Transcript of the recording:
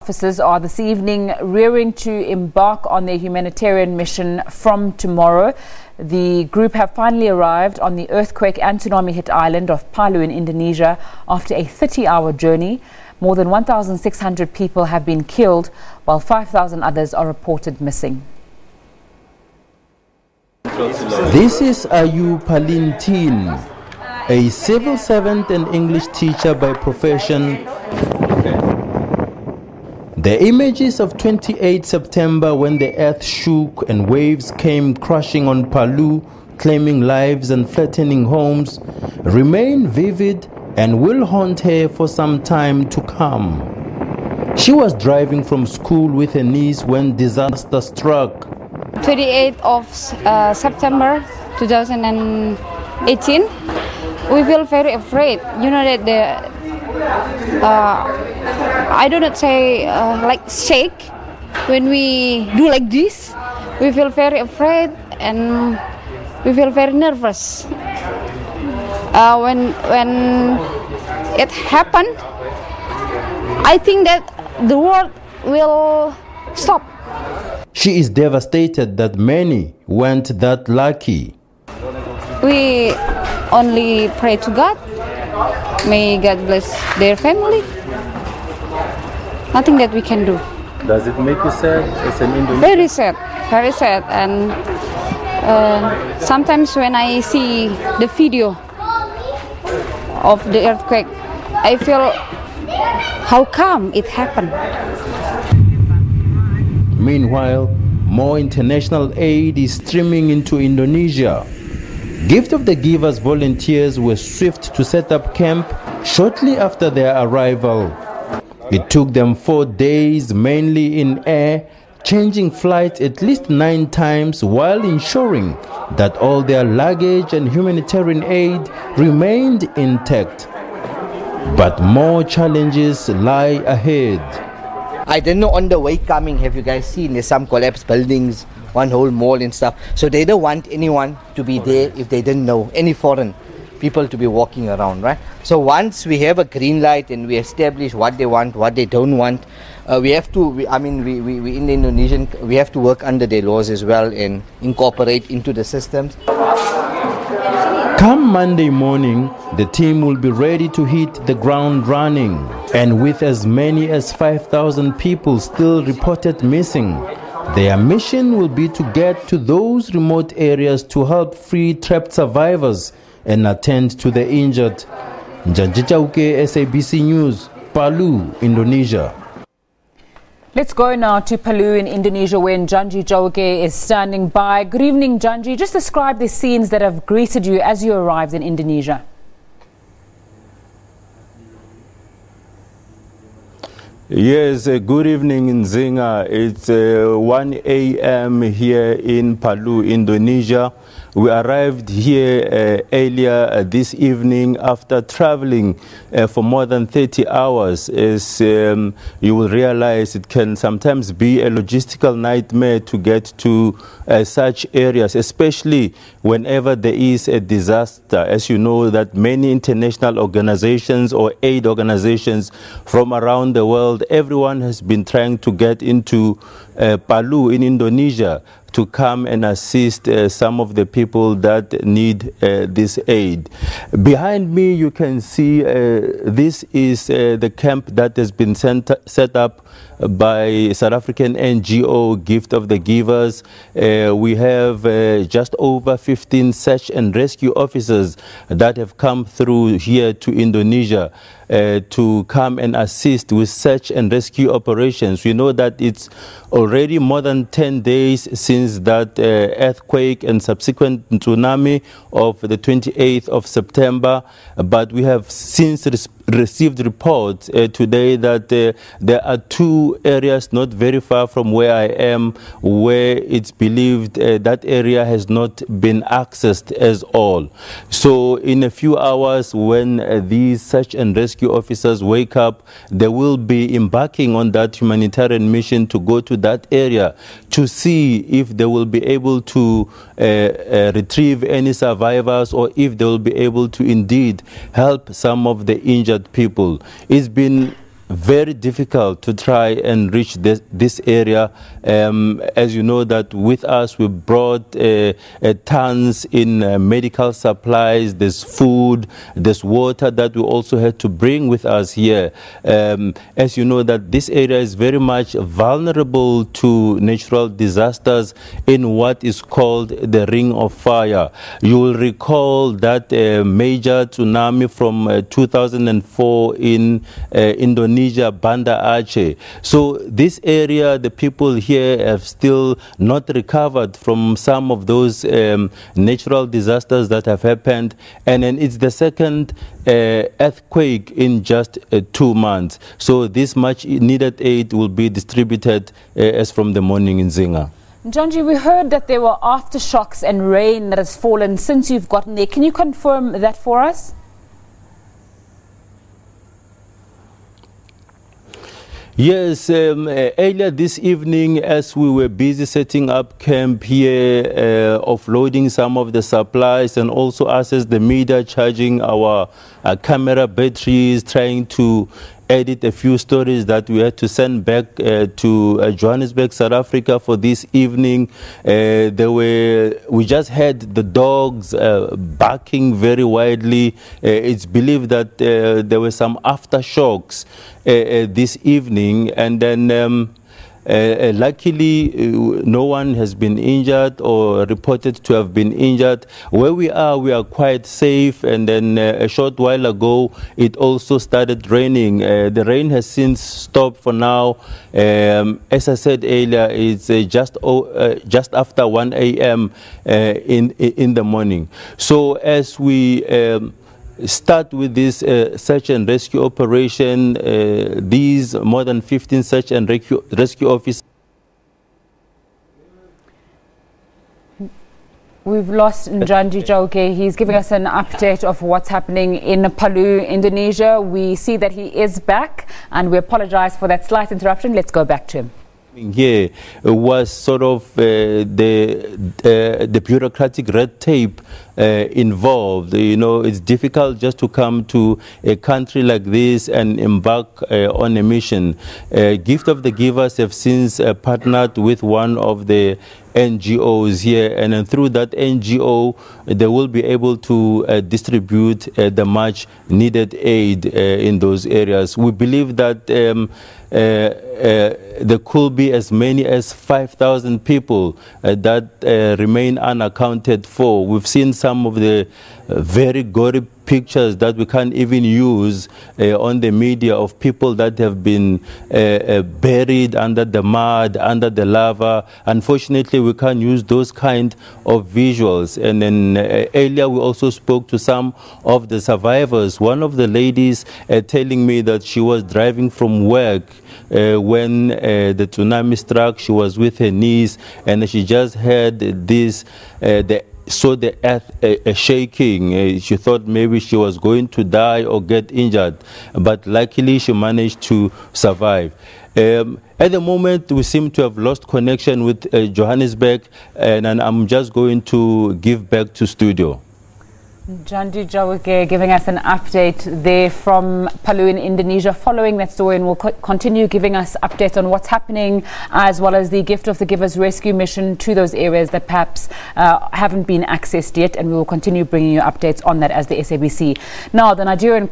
Officers are this evening rearing to embark on their humanitarian mission from tomorrow. The group have finally arrived on the earthquake and tsunami hit island of Palu in Indonesia after a 30-hour journey. More than 1,600 people have been killed, while 5,000 others are reported missing. This is Ayu Palintin, a civil servant and English teacher by profession. The images of 28 September when the earth shook and waves came crashing on Palu, claiming lives and flattening homes, remain vivid and will haunt her for some time to come. She was driving from school with her niece when disaster struck. 28th of September 2018, we feel very afraid. You know that I do not say like shake. When we do like this, we feel very afraid and we feel very nervous. When it happened, I think that the world will stop. She is devastated that many weren't that lucky. We only pray to God. May God bless their family. Nothing that we can do. Does it make you sad as an Indonesian? Very sad, very sad. And sometimes when I see the video of the earthquake, I feel how come it happened. Meanwhile, more international aid is streaming into Indonesia. Gift of the Givers volunteers were swift to set up camp shortly after their arrival. It took them 4 days, mainly in air, changing flights at least 9 times while ensuring that all their luggage and humanitarian aid remained intact. But more challenges lie ahead. I don't know on the way coming, have you guys seen there's some collapsed buildings, one whole mall and stuff. So they don't want anyone to be there if they didn't know, any foreign people to be walking around, right? So once we have a green light and we establish what they want, what they don't want, we have to, we in the Indonesian, we have to work under their laws as well and incorporate into the systems. Come Monday morning, the team will be ready to hit the ground running. And with as many as 5,000 people still reported missing, their mission will be to get to those remote areas to help free trapped survivors and attend to the injured. Njanji Chauke, SABC News, Palu, Indonesia. Let's go now to Palu in Indonesia, where Njanji Chauke is standing by. Good evening, Njanji. Just describe the scenes that have greeted you as you arrived in Indonesia. Yes, good evening, Nzinga. It's 1 a.m. here in Palu, Indonesia. We arrived here earlier this evening after traveling for more than 30 hours. As you will realize, it can sometimes be a logistical nightmare to get to such areas, especially whenever there is a disaster. As you know, that many international organizations or aid organizations from around the world, everyone has been trying to get into Palu in Indonesia to come and assist some of the people that need this aid. Behind me, you can see this is the camp that has been set up by South African NGO Gift of the Givers. We have just over 15 search and rescue officers that have come through here to Indonesia to come and assist with search and rescue operations. We know that it's already more than 10 days since that earthquake and subsequent tsunami of the 28th of September, but we have since received reports today that there are 2 areas not very far from where I am where it's believed that area has not been accessed as all. So in a few hours, when these search and rescue officers wake up, they will be embarking on that humanitarian mission to go to that area to see if they will be able to retrieve any survivors, or if they will be able to indeed help some of the injured people. It's been very difficult to try and reach this area. As you know that with us we brought tons in medical supplies, there's food, there's water that we also had to bring with us here. As you know that this area is very much vulnerable to natural disasters in what is called the Ring of Fire. You will recall that major tsunami from 2004 in Indonesia, Banda Aceh. So this area, the people here have still not recovered from some of those natural disasters that have happened, and then it's the second earthquake in just 2 months. So this much needed aid will be distributed as from the morning in Zinga. Njanji, we heard that there were aftershocks and rain that has fallen since you've gotten there. Can you confirm that for us? Yes, earlier this evening as we were busy setting up camp here, offloading some of the supplies, and also us as the media charging our camera batteries, trying to edit a few stories that we had to send back to Johannesburg, South Africa for this evening. We just had the dogs barking very widely. It's believed that there were some aftershocks this evening, and then luckily no one has been injured or reported to have been injured. Where we are quite safe, and then a short while ago it also started raining. The rain has since stopped for now. As I said earlier, it's just after 1 a.m. in the morning. So as we start with this search and rescue operation, these more than 15 search and rescue officers. We've lost Njanji Chauke. He's giving us an update of what's happening in Palu, Indonesia. We see that he is back, and we apologize for that slight interruption. Let's go back to him. Here was sort of the bureaucratic red tape involved. You know, it's difficult just to come to a country like this and embark on a mission. Gift of the Givers have since partnered with one of the NGOs here, and then through that NGO they will be able to distribute the much needed aid in those areas. We believe that there could be as many as 5,000 people that remain unaccounted for. We've seen some of the very gory pictures that we can't even use on the media of people that have been buried under the mud, under the lava. Unfortunately, we can't use those kind of visuals. And then earlier we also spoke to some of the survivors. One of the ladies telling me that she was driving from work when the tsunami struck. She was with her niece, and she just heard this, saw the earth shaking. She thought maybe she was going to die or get injured, but luckily she managed to survive. At the moment, we seem to have lost connection with Johannesburg, and I'm just going to give back to studio. Njanji Chauke giving us an update there from Palu in Indonesia. Following that story, and we'll continue giving us updates on what's happening, as well as the Gift of the Givers rescue mission to those areas that perhaps haven't been accessed yet, and we will continue bringing you updates on that as the SABC. Now, the Nigerian